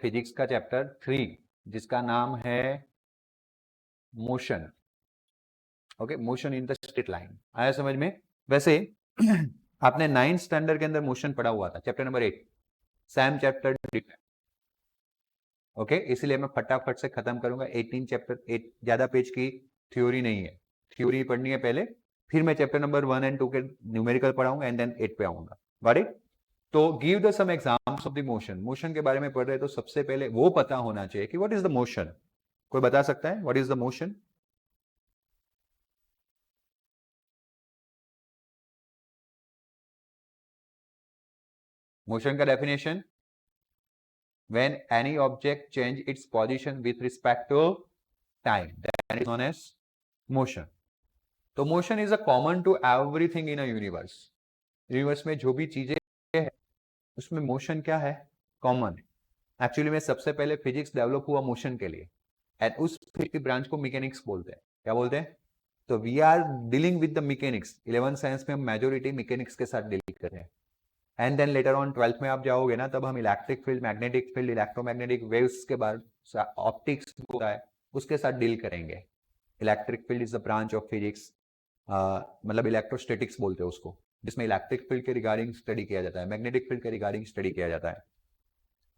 Physics का chapter 3 जिसका नाम है motion. Okay, motion in the straight line. आया समझ में? वैसे आपने 9th स्टैंडर्ड के अंदर मोशन पढ़ा हुआ था, chapter number 8, Sam chapter. Okay, इसलिए मैं फटाफट से खत्म करूंगा। 18 चैप्टर 8 ज्यादा पेज की थ्योरी नहीं है, थ्योरी पढ़नी है पहले, फिर मैं चैप्टर नंबर 1 एंड 2 के न्यूमेरिकल पढ़ाऊंगा एंड देन 8 पे आऊंगा। गॉट? तो give the some examples of the motion. Motion के बारे में पढ़ रहे तो सबसे पहले वो पता होना चाहिए कि व्हाट इज द मोशन। कोई बता सकता है what is the motion? Motion का definition, when any object change its position with respect to time, that is known as motion. तो motion is a common to everything in a universe. Universe में जो भी चीजें है उसमें motion क्या है? कॉमन है। एक्चुअली में सबसे पहले फिजिक्स डेवलप हुआ मोशन के लिए, एंड उस फिजिक्स ब्रांच को मैकेनिक्स बोलते हैं। क्या बोलते हैं? तो we are dealing with the mechanics. 11th science में हम मेजोरिटी मैकेनिक्स के साथ डील कर रहे हैं, and then later on 12th में आप जाओगे ना, तब हम electric field, magnetic field, electromagnetic waves के बाद ऑप्टिक्स होता है उसके साथ डील करेंगे। Electric field is the branch of physics, मतलब इलेक्ट्रोस्टैटिक्स बोलते हैं उसको, जिसमें इलेक्ट्रिक फील्ड के रिगार्डिंग स्टडी किया जाता है, मैग्नेटिक फील्ड के रिगार्डिंग स्टडी किया जाता है,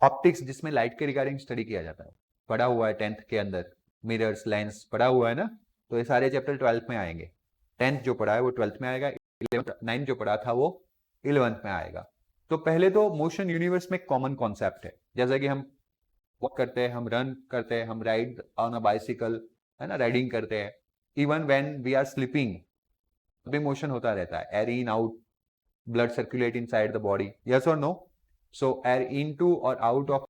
ऑप्टिक्स जिसमें लाइट के रिगार्डिंग स्टडी किया जाता है। पढ़ा हुआ है 10th के अंदर, मिरर्स, लेंस पढ़ा हुआ है ना। तो ये सारे चैप्टर 12th में आएंगे। 10th जो पढ़ा है वो 12th में आएगा, 9th जो पढ़ा था वो 11th में आएगा। तो पहले तो मोशन यूनिवर्स में कॉमन कॉन्सेप्ट है। जैसा कि हम वॉक करते हैं, हम रन करते हैं, हम राइड ऑन अ बाइसिकल, है ना, राइडिंग करते हैं। Even when we are sleeping भी मोशन होता रहता है। Air in out, blood circulate inside the body, yes और नो? सो एयर इनटू और out of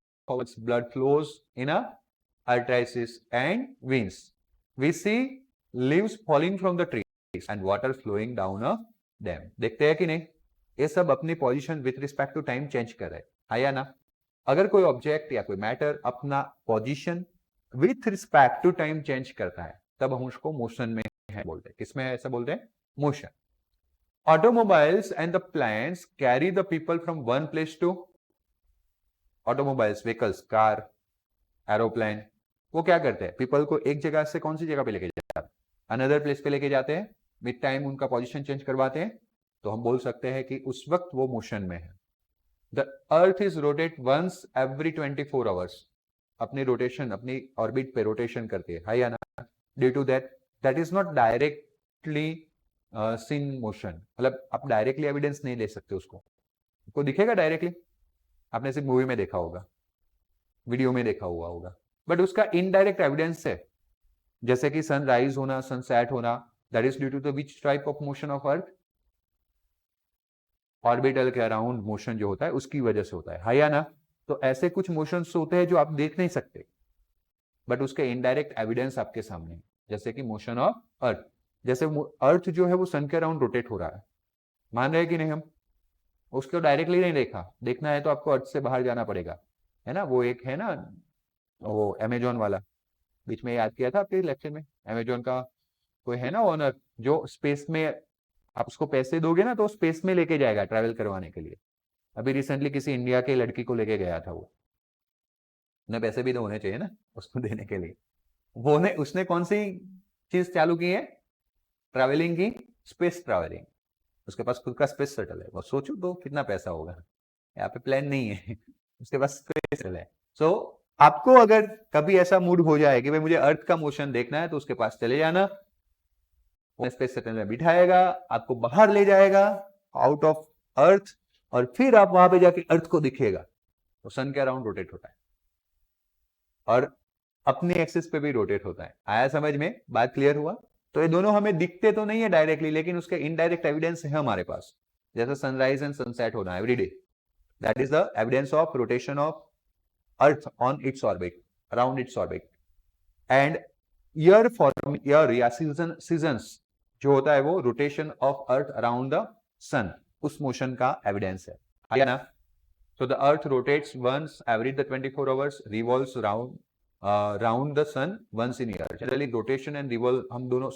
blood flows in a arteries and veins. We see leaves falling from the trees and water flowing down a dam. देखते हैं कि नहीं? ये सब अपनी position with respect to time change कर रहे हैं, है या ना? अगर कोई ऑब्जेक्ट या कोई मैटर अपना position with respect to time change करता है, तब हम उसको मोशन में है बोलते हैं। किसमें है ऐसा बोलते हैं? Motion. Automobiles and the planes carry the people from one place to, automobiles, vehicles, car, aeroplane, वो क्या करते हैं? पीपल को एक जगह से कौन सी जगह पे लेके जाते हैं? अनदर प्लेस पे लेके जाते हैं, विद टाइम उनका पोजीशन चेंज करवाते हैं। तो हम बोल सकते हैं कि उस वक्त वो मोशन में है। The earth is rotate once every 24 hours. अपनी रोटेशन, अपनी ऑर्बिट पे रोटेशन करती है या ना? Due to that is not directly seen motion. मतलब आप डायरेक्टली एविडेंस नहीं ले सकते उसको, आपको दिखेगा डायरेक्टली, आपने सिर्फ मूवी में देखा होगा, वीडियो में देखा हुआ होगा, बट उसका इनडायरेक्ट एविडेंस है। जैसे कि सनराइज होना, सनसेट होना, that is due to the which type of motion of earth? Orbital के अराउंड मोशन जो होता है उसकी वजह से होता है या ना? तो ऐसे कुछ मोशंस होते हैं जो आप देख नहीं सकते, बट उसके इनडायरेक्ट एविडेंस आपके सामने है। जैसे कि मोशन ऑफ अर्थ, जैसे अर्थ जो है वो सन के अराउंड रोटेट हो रहा है, मान रहे हैं कि नहीं हम? उसको डायरेक्टली नहीं देखा, देखना है तो आपको अर्थ से बाहर जाना पड़ेगा, है ना? वो एक है ना, वो अमेजोन वाला, बीच में याद किया था आपके लेक्चर में, अमेजोन का कोई है ना ओनर, जो स्पेस में आप उसको पैसे दोगे ना तो स्पेस में लेके जाएगा ट्रैवल करवाने के लिए। अभी रिसेंटली किसी इंडिया के लड़की को लेके गया था वो, उन्हें पैसे भी तो होने चाहिए ना उसको देने के लिए। वो ने उसने कौन सी चीज चालू की है? ट्रैवलिंग की, स्पेस ट्रैवलिंग। उसके पास खुद का स्पेस शटल है। वो सोचो तो कितना पैसा होगा, यहाँ पे प्लान नहीं है उसके पास स्पेस शटल है। सो आपको अगर कभी ऐसा मूड हो जाए कि भाई मुझे अर्थ का मोशन देखना है, तो उसके पास चले जाना, वो स्पेस शटल में बिठाएगा, आपको बाहर ले जाएगा आउट ऑफ अर्थ, और फिर आप वहां पे जाके अर्थ को दिखेगा। तो सन के अराउंड रोटेट होता है और अपनी एक्सिस पे भी रोटेट होता है। आया समझ में? बात क्लियर हुआ? तो ये दोनों हमें दिखते तो नहीं है डायरेक्टली, लेकिन उसके इनडायरेक्ट एविडेंस है हमारे पास, जैसे सनराइज एंड सनसेट होना every day, that is the evidence of rotation of earth on its orbit, around its orbit. And year या सीजन्स जो होता है वो rotation of earth around the sun, उस मोशन का एविडेंस है ना। So the earth rotates once every the 24 hours, revolves round the sun once in a year. Generally rotation and revolve हम दोनों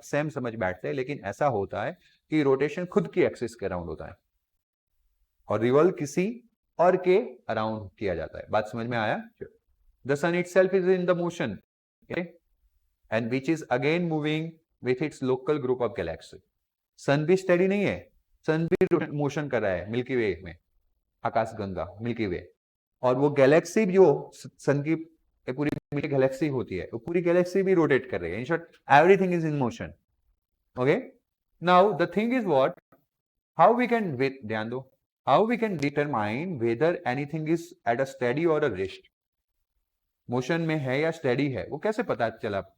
सेम समझ बैठते हैं, लेकिन ऐसा होता है कि रोटेशन खुद की एक्सिस के अराउंड होता है और रिवॉल्व किसी और के अराउंड किया जाता है। बात समझ में आया? The sun itself is in the motion, okay? And which is again moving with its local group of galaxies. सन भी स्टेडी नहीं है, सन भी मोशन कर रहा है मिल्की वे में, आकाश गंगा मिल्की वे, और वो गैलेक्सी जो सन की पूरी गैलेक्सी होती है, वो पूरी गैलेक्सी भी रोटेट कर रही है। In short everything is in motion. Okay, now the thing is what, how we can, ध्यान दो, how we can determine whether anything is at a steady or a rest, motion में है या steady है, वो कैसे पता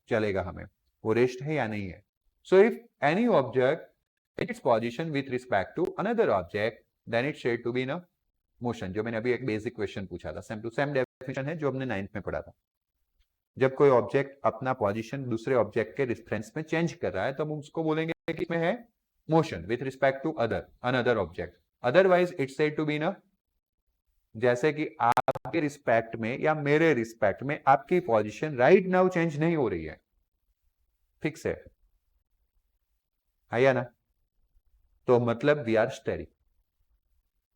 चलेगा हमें वो रेस्ट है या नहीं है। So if any object its position with respect to another object, then it's said to be in a motion. जो मैंने अभी एक बेसिक क्वेश्चन पूछा था, सेम टू सेम डेफिनेशन है जो हमने 9th में पढ़ा था। जब कोई ऑब्जेक्ट अपना पोजीशन दूसरे ऑब्जेक्ट के रेफरेंस में चेंज कर रहा है तो हम उसको बोलेंगे कि इसमें है motion with respect to another object, otherwise it's said to be ना, जैसे कि आपके रिस्पेक्ट में या मेरे रिस्पेक्ट में आपकी पोजीशन राइट नाउ चेंज नहीं हो रही है, फिक्स है या ना, तो मतलब वी आर स्टेडी।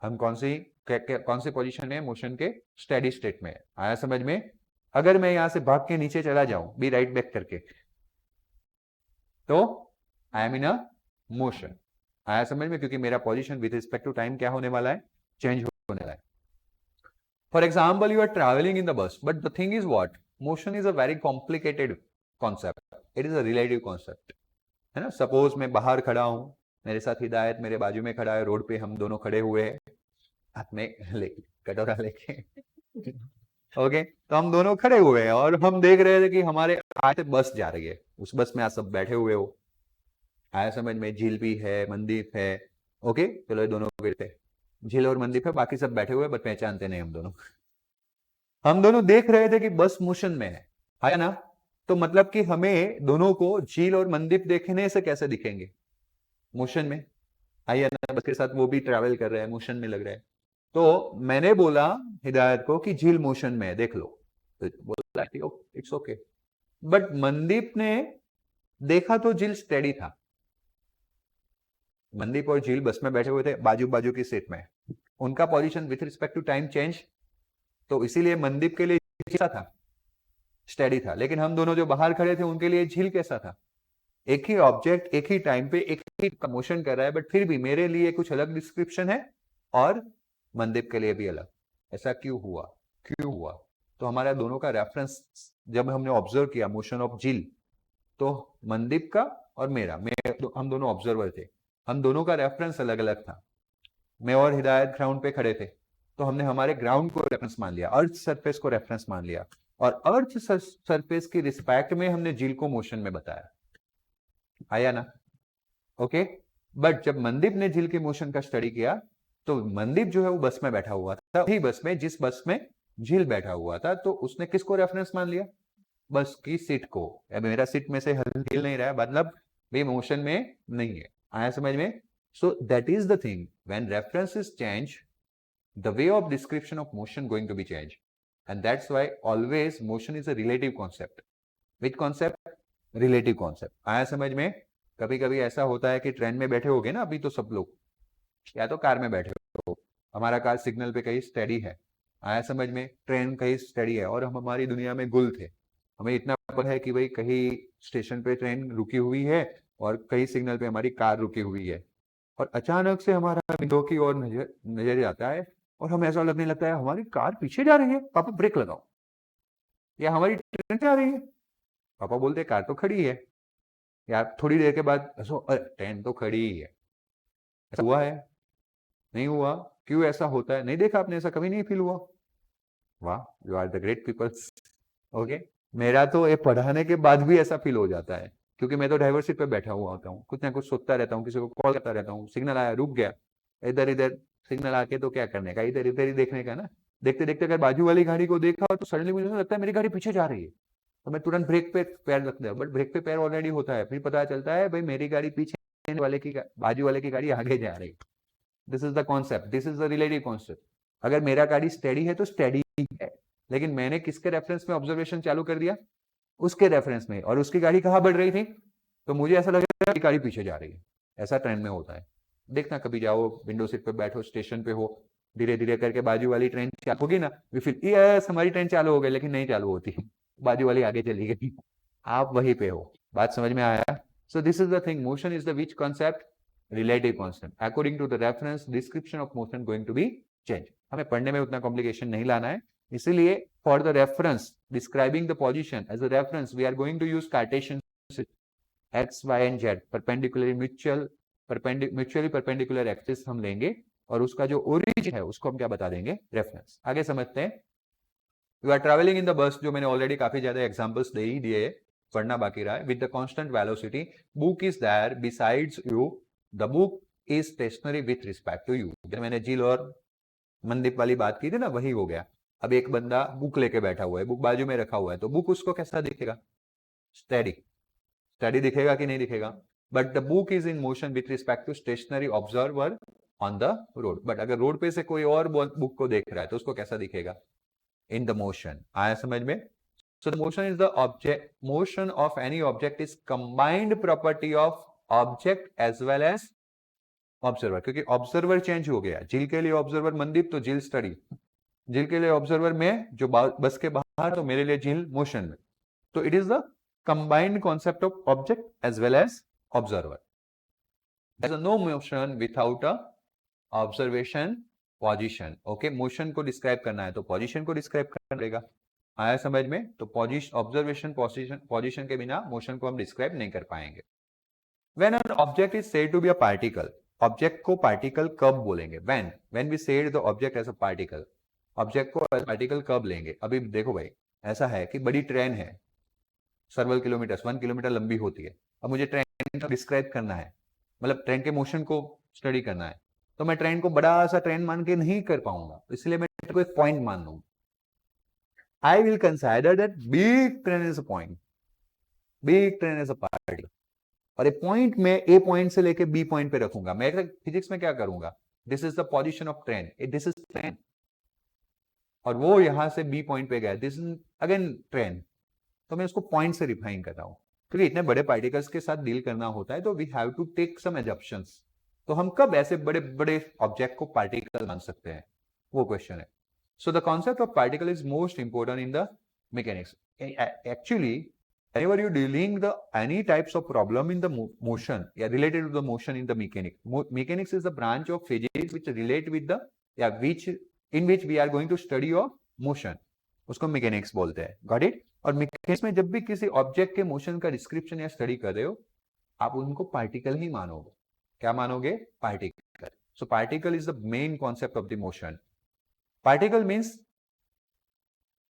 हम कौन सी पोजीशन में, मोशन के स्टेडी स्टेट में। आया समझ में? अगर मैं यहां से भाग के नीचे चला जाऊं बी राइट बैक करके, तो I am in a motion. आया समझ में? क्योंकि मेरा position with respect to time क्या होने वाला है, चेंज होने वाला है। For example, you are travelling in the bus, but the thing is what, motion is a very complicated concept, it is a relative concept, है ना। सपोज मैं बाहर खड़ा हूं, मेरे साथ हिदायत मेरे बाजू में खड़ा है, रोड पे हम दोनों खड़े हुए हैं, हाथ में कटोरा लेके ओके, तो हम दोनों खड़े हुए हैं और हम देख रहे थे कि हमारे आगे बस जा रही है, उस बस में आप सब बैठे हुए हो। आया समझ में? झील भी है, मनदीप है, ओके, चलो ये दोनों बैठे, झील और मनदीप है, बाकी सब बैठे हुए बट पहचानते नहीं हम दोनों देख रहे थे कि बस मोशन में है ना। तो मतलब कि हमें दोनों को झील और मनदीप देखने से कैसे दिखेंगे, मोशन में, आइए ना, बस के साथ वो भी ट्रैवल कर रहे हैं, मोशन में लग रहा है। तो मैंने बोला हिदायत को कि झील मोशन में है, देख लो, तो बोला इट्स ओके, बट मनदीप ने देखा तो झील स्टेडी था। मनदीप और झील बस में बैठे हुए थे बाजू बाजू की सीट में, उनका position with respect to time change, तो इसीलिए मनदीप के लिए कैसा था, स्टेडी था, लेकिन हम दोनों जो बाहर खड़े थे उनके लिए झील कैसा था, एक ही ऑब्जेक्ट एक ही टाइम पे एक ही मोशन कर रहा है, बट फिर भी मेरे लिए कुछ अलग डिस्क्रिप्शन है और मनदीप के लिए भी अलग। ऐसा क्यों हुआ? तो हमारा दोनों का रेफरेंस जब हमने ऑब्जर्व किया मोशन ऑफ झील, तो मनदीप का और मेरा, हम दोनों ऑब्जर्वर थे, हम दोनों का रेफरेंस अलग अलग था। मैं और हिदायत ग्राउंड पे खड़े थे, तो हमने हमारे ग्राउंड को रेफरेंस मान लिया, अर्थ सरफेस को रेफरेंस मान लिया, और अर्थ सरफेस की रिस्पेक्ट में हमने झील को मोशन में बताया। आया ना? ओके, बट जब मनदीप ने झील के मोशन का स्टडी किया, तो मनदीप जो है वो बस में बैठा हुआ था, वही बस में जिस बस में झील बैठा हुआ था, तो उसने किसको रेफरेंस मान लिया, बस की सीट को। मेरा सीट में से हिल नहीं रहा है, मतलब वे मोशन में नहीं है। आया समझ में? So that is the thing, when references change, the way of description of motion going to be changed, and that's why always motion is a relative concept. Which concept? Relative concept. आया समझ में? कभी कभी ऐसा होता है कि train में बैठे होगे ना अभी, तो सब लोग या तो कार में बैठे हो, हमारा कार सिग्नल पे कहीं स्टेडी है, आया समझ में, ट्रेन कहीं स्टेडी है, और हम हमारी दुनिया में गुल थे, हमें इतना पता है कि भाई कहीं स्टेशन पे ट्रेन रुकी हुई है और कहीं सिग्नल पे हमारी कार रुकी हुई है, और अचानक से हमारा विंडो की ओर नजर जाता है और हमें ऐसा लगने लगता है हमारी कार पीछे जा रही है, पापा ब्रेक लगाओ, या हमारी ट्रेन जा रही है, पापा बोलते कार तो खड़ी है, या थोड़ी देर के बाद ट्रेन तो खड़ी ही है। ऐसा हुआ है? नहीं हुआ? क्यों ऐसा होता है? नहीं देखा आपने? ऐसा कभी नहीं फील हुआ? वाह, you are the great peoples. Okay, मेरा तो ये पढ़ाने के बाद भी ऐसा फील हो जाता है क्योंकि मैं तो ड्राइवर सीट पे बैठा हुआ होता हूँ, कुछ ना कुछ सोचता रहता हूँ, किसी को कॉल करता रहता हूँ, सिग्नल आया रुक गया, इधर इधर सिग्नल आके तो क्या करने का, इधर इधर ही देखने का ना। देखते देखते अगर बाजू वाली गाड़ी को देखा तो सडनली मुझे लगता है मेरी गाड़ी पीछे जा रही है, तो मैं तुरंत ब्रेक पे पैर रखता हूँ, बट ब्रेक पे पैर ऑलरेडी होता है, फिर पता चलता है भाई मेरी गाड़ी पीछे वाले की, बाजू वाले की गाड़ी आगे जा रही है। This is the concept, this is the relative concept. अगर मेरा गाड़ी स्टेडी है तो स्टेडी है, लेकिन मैंने किसके रेफरेंस में ऑब्जर्वेशन चालू कर दिया, उसके रेफरेंस में, और उसकी गाड़ी कहाँ बढ़ रही थी, तो मुझे ऐसा लगेगा कि गाड़ी पीछे जा रही है। ऐसा ट्रेन में होता है, देखना कभी जाओ विंडो सीट पे बैठो, स्टेशन पे हो, धीरे धीरे करके बाजू वाली ट्रेन चालू होगी ना, वी फील यस हमारी ट्रेन चालू हो गई, लेकिन नहीं चालू होती, बाजू वाली आगे चली गई, आप वहीं पे हो। बात समझ में आया? So this is the thing, motion is the which concept, relative constant according to the reference description of motion going to be change. हमें पढ़ने में उतना कॉम्प्लिकेशन नहीं लाना है, इसीलिए for the reference describing the position as a reference we are going to use Cartesian x y and z perpendicularly mutually perpendicular axis हम लेंगे, और उसका जो ओरिजिन है उसको हम क्या बता देंगे, रेफरेंस। आगे समझते हैं। You are travelling in the bus, जो मैंने ऑलरेडी काफी ज्यादा एग्जांपल्स दे ही दिए, पढ़ना बाकी रहा है। With the constant velocity, book is there besides you, the book is stationary with respect to you. मैंने झील और मंदिप वाली बात की थी ना, वही हो गया। अब एक बंदा बुक लेके बैठा हुआ है, बुक बाजू में रखा हुआ है, तो बुक उसको कैसा दिखेगा, स्टेडी, स्टडी दिखेगा कि नहीं दिखेगा, but the book is in motion with respect to stationary observer on the road. But अगर रोड पे से कोई और बुक को देख रहा है तो उसको कैसा दिखेगा, इन द मोशन। आया समझ में? So the motion is the object, motion of any object is combined property of object as well as observer, क्योंकि ऑब्जर्वर चेंज हो गया। झील के लिए ऑब्जर्वर मनदीप, तो झील स्टडी, झील के लिए ऑब्जर्वर में जो बस के बाहर, तो मेरे लिए झील मोशन में। तो it is the combined concept of object as well as observer. There is no motion without a observation position. Okay, motion को describe करना है तो position को describe करना पड़ेगा। आया समझ में? तो position, observation position के बिना motion को हम describe नहीं कर पाएंगे। When an object is said to be a particle, object को particle कब बोलेंगे? When we said the object as a particle, object को as particle कब लेंगे? अभी देखो भाई, ऐसा है कि बड़ी ट्रेन है, सर्वल किलोमीटर 1 किलोमीटर लंबी होती है। अब मुझे ट्रेन को डिस्क्राइब करना है, मतलब ट्रेन के मोशन को स्टडी करना है, तो मैं ट्रेन को बड़ा सा ट्रेन मान के नहीं कर पाऊंगा, इसलिए मैं ट्रेन को एक पॉइंट मान लूंगा। I will consider that big train is a point, big train is a particle, और एक पॉइंट में ए पॉइंट से लेके बी पॉइंट पे रखूंगा। मैं फिजिक्स में क्या करूंगा, this is the position of train, this is train, और वो यहां से बी पॉइंट पे गया, दिस इज अगेन ट्रेन, तो मैं उसको पॉइंट से रिफाइन कर रहा हूं। क्योंकि इतने बड़े पार्टिकल्स के साथ डील करना होता है, तो we have to take some assumptions. तो हम कब ऐसे बड़े बड़े ऑब्जेक्ट को पार्टिकल मान सकते हैं, वो क्वेश्चन है। So the concept of particle is most important in the mechanics. Actually whenever you dealing the any types of problem in the motion, yeah, related to the motion in the mechanics, mechanics is the branch of physics which relate with the, yeah, which in which we are going to study of motion, उसको mechanics बोलते हैं। Got it? और mechanics में जब भी किसी object के motion का डिस्क्रिप्शन या स्टडी कर रहे हो, आप उनको पार्टिकल ही मानोगे। क्या मानोगे? Particle. So particle is the main concept of the motion. Particle means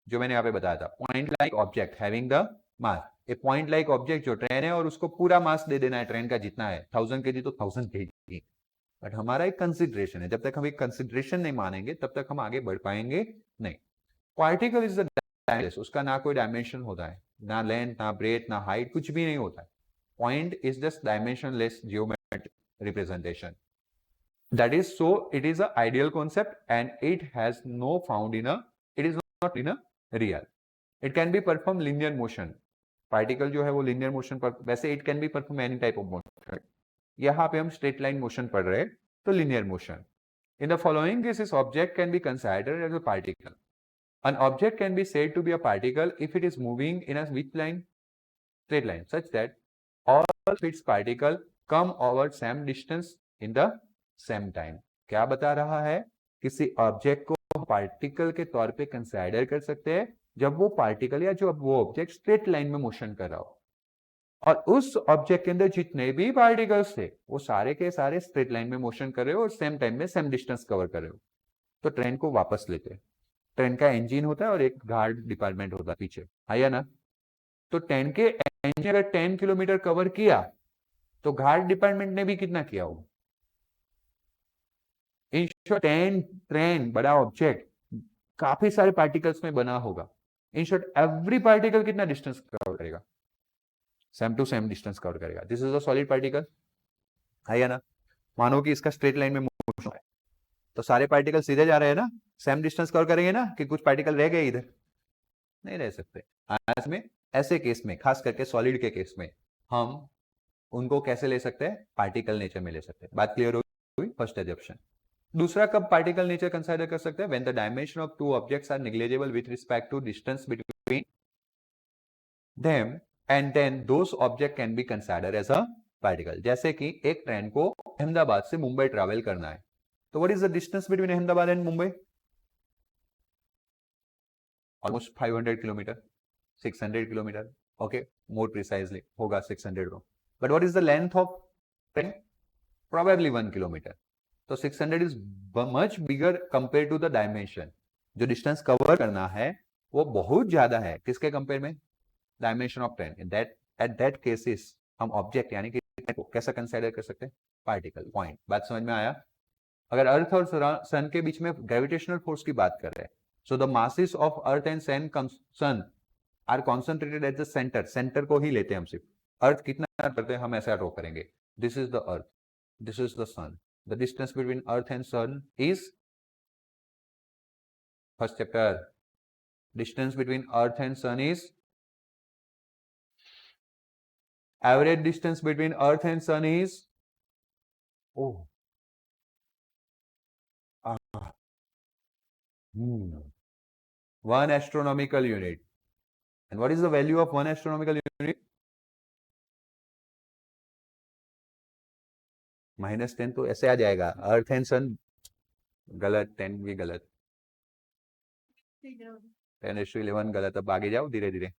जो मैंने यहां पे बताया था, point like object having the mass. A point like object जो ट्रेन है, और उसको पूरा मास दे देना है ट्रेन का जितना है, 1000 kg तो 1000 kg। बट हमारा एक कंसिडरेशन है, जब तक हम एक कंसिडरेशन नहीं मानेंगे तब तक हम आगे बढ़ पाएंगे नहीं। पार्टिकल इज द, उसका ना कोई डायमेंशन होता है, ना लेंथ, ना ब्रेथ, ना हाइट, कुछ भी नहीं होता है। Point is just dimensionless geometric representation. That is so it is a ideal concept and it has no found in a, it is not in a real. It can be perform linear motion. Particle जो है वो linear motion पर, वैसे it can be perform any type of motion. यहाँ पे हम straight line motion पढ़ रहे हैं, तो linear motion. In the following cases object can be considered as a particle. An object can be said to be a particle if it is moving in a which line? Straight line, such that all its particles come over same distance in the same time. क्या बता रहा है? किसी object को particle के तौर पे consider कर सकते हैं जब वो पार्टिकल या जो वो ऑब्जेक्ट स्ट्रेट लाइन में मोशन कर रहा हो, और उस ऑब्जेक्ट के अंदर जितने भी पार्टिकल्स थे वो सारे के सारे स्ट्रेट लाइन में मोशन कर रहे हो और सेम टाइम में सेम डिस्टेंस कवर कर रहे हो। तो ट्रेन को वापस लेते हैं। ट्रेन का इंजन होता है और एक गार्ड डिपार्टमेंट होता है पीछे, आया ना? तो ट्रेन के एंजिन अगर 10 किलोमीटर कवर किया तो घाट डिपार्टमेंट ने भी कितना किया होगा? इन शॉर्ट 10 ट्रेन बड़ा ऑब्जेक्ट काफी सारे पार्टिकल्स में बना होगा। इन शॉर्ट एवरी पार्टिकल कितना डिस्टेंस कवर करेगा? Same to same distance cover करेगा। This is a solid particle, है या ना? मानो कि इसका स्ट्रेट लाइन में मोशन है तो सारे पार्टिकल सीधे जा रहे हैं ना, सेम डिस्टेंस कवर करेंगे ना, कि कुछ पार्टिकल रह गए इधर? नहीं रह सकते। आज में ऐसे केस में, खास करके सॉलिड के केस में, हम उनको कैसे ले सकते हैं? पार्टिकल नेचर में ले सकते हैं। बात क्लियर हुई? First assumption. दूसरा कब पार्टिकल नेचर कंसीडर कर सकते हैं? When the dimension of two objects are negligible with respect to distance between them and then those object can be consider as a particle. जैसे कि एक ट्रेन को अहमदाबाद से मुंबई ट्रैवल करना है, तो what is the distance between Ahmedabad and Mumbai? Almost 500 kilometre, 600 kilometre, okay, more precisely होगा 600 रो। But what is the length of train? Probably 1 kilometre. तो 600 is much bigger compare to the dimension. जो डिस्टेंस कवर करना है वो बहुत ज्यादा है, किसके कंपेयर में? Dimension of train. That at that cases हम ऑब्जेक्ट यानी कि को कैसा कंसीडर कर सकते हैं? पार्टिकल। पॉइंट। बात समझ में आया? अगर अर्थ और सन के बीच में ग्रेविटेशनल फोर्स की बात कर रहे हैं, so the masses of earth and sun are concentrated at the centre. Centre को ही लेते हैं हम सिर्फ। अर्थ कितना करते हैं हम ऐसा ड्रॉ करेंगे, this is the earth, this is the sun. The distance between earth and sun is, first chapter, distance between earth and sun is, average distance between earth and sun is, oh, ah, 1 astronomical unit. And what is the value of 1 astronomical unit? -10 तो ऐसे आ जाएगा, अर्थ and सन गलत, 10 भी गलत, 10⁻11 गलत। अब आगे जाओ धीरे धीरे।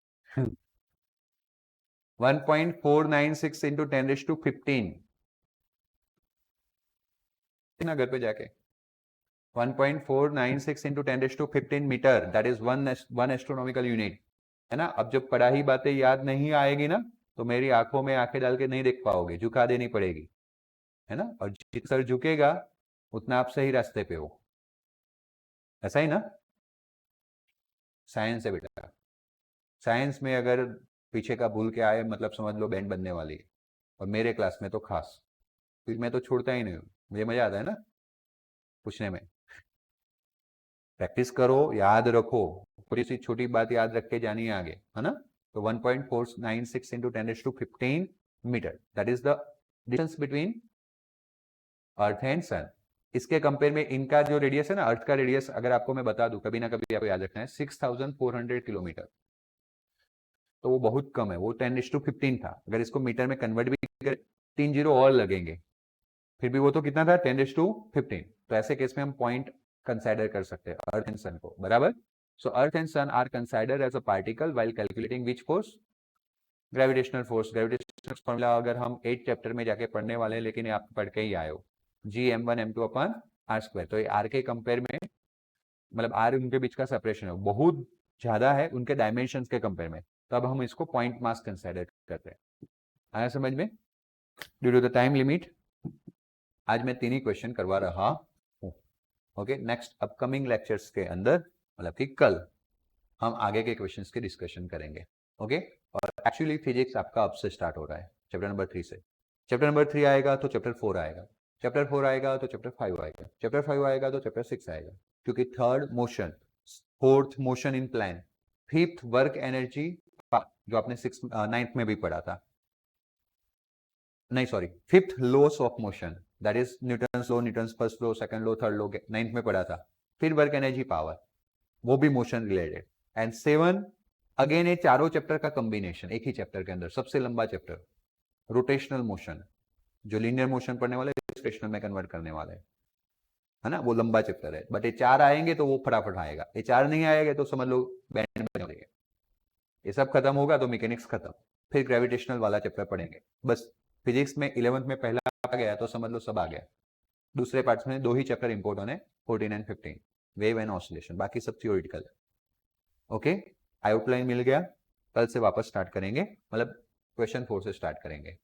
1.496 इंटू 10⁻15 ना, घर पे जाके 1.496 into 10⁻15 metre, that is 1 astronomical unit, है ना? अब जब पढ़ाई बातें याद नहीं आएगी ना, तो मेरी आंखों में आंखें डाल के नहीं देख पाओगे, झुका देनी पड़ेगी, है ना? और जितना सर झुकेगा उतना आप सही रास्ते पे हो, ऐसा ही ना? साइंस है बेटा, साइंस में अगर पीछे का भूल के आए मतलब समझ लो बैंड बनने वाली है, और मेरे क्लास में तो खास, फिर मैं तो छोड़ता ही नहीं हूँ, मुझे मजा आता है ना पूछने में। प्रैक्टिस करो, याद रखो, थोड़ी सी छोटी बात याद रख के जानी है आगे, है ना? तो 1.496 into 10⁻15 metre, that is the distance between earth and sun. इसके कंपेयर में इनका जो रेडियस है ना, अर्थ का रेडियस अगर आपको मैं बता दूं, कभी ना कभी आपको याद रखना है, 6400 किलोमीटर। तो वो बहुत कम है, वो 10⁻15 था। अगर इसको मीटर में कन्वर्ट भी करें, 3 जीरो और लगेंगे, फिर भी वो तो कितना था? 10⁻15। तो ऐसे केस में हम पॉइंट कंसीडर कर सकते हैं अर्थ एंड सन को, बराबर। So earth and sun are considered as a particle while calculating which force? Gravitational force. Gravitational formula अगर हम 8 चैप्टर में जाके पढ़ने वाले हैं, लेकिन आप पढ़ के ही आए हो, Gm1m2/r²। तो ये आर के कंपेयर में, मतलब आर उनके बीच का सेपरेशन है बहुत ज्यादा है उनके डायमेंशंस के कंपेयर में, तब हम इसको पॉइंट मास कंसीडर करते हैं। आया समझ में? Due to the time limit आज मैं 3 ही क्वेश्चन करवा रहा हूँ। ओके, नेक्स्ट अपकमिंग लेक्चर्स के अंदर, मतलब कि कल, हम आगे के क्वेश्चंस की डिस्कशन करेंगे। ओके, और एक्चुअली फिजिक्स आपका अब से स्टार्ट हो रहा है, चैप्टर नंबर 3 से। चैप्टर नंबर 3 आएगा तो चैप्टर 4 आएगा, चैप्टर 4 आएगा तो चैप्टर 5 आएगा, चैप्टर 5 आएगा तो चैप्टर 6 आएगा, क्योंकि third motion, fourth motion in plan, fifth work energy, जो आपने 9th में भी पढ़ा था, नहीं sorry, fifth loss of motion, that is Newton's law, Newton's first law, second law, third law, 9th में पढ़ा था। फिर वर्क एनर्जी पावर, वो भी मोशन रिलेटेड। एंड 7 अगेन ये चारों चैप्टर का कॉम्बिनेशन एक ही चैप्टर के अंदर, सबसे लंबा चैप्टर, रोटेशनल मोशन, जो लीनियर मोशन पढ़ने वाले रोटेशनल में कन्वर्ट करने वाले है ना, वो लंबा चैप्टर है। बट ये 4 आएंगे तो वो फटाफट आएगा, ये 4 नहीं आएगा तो समझ लो बैंड बन जाएगा। ये सब खत्म होगा तो मैकेनिक्स खत्म, फिर ग्रेविटेशनल वाला चैप्टर पढ़ेंगे बस। फिजिक्स में 11th में पहला आ गया तो समझ लो सब आ गया। दूसरे पार्ट्स में 2 ही चैप्टर इंपोर्टेंट है, 14 एंड 15, वेव एंड ऑसिलेशन, बाकी सब थियोरिटिकल है। ओके, आउटलाइन मिल गया, कल से वापस स्टार्ट करेंगे, मतलब क्वेश्चन 4 से स्टार्ट करेंगे।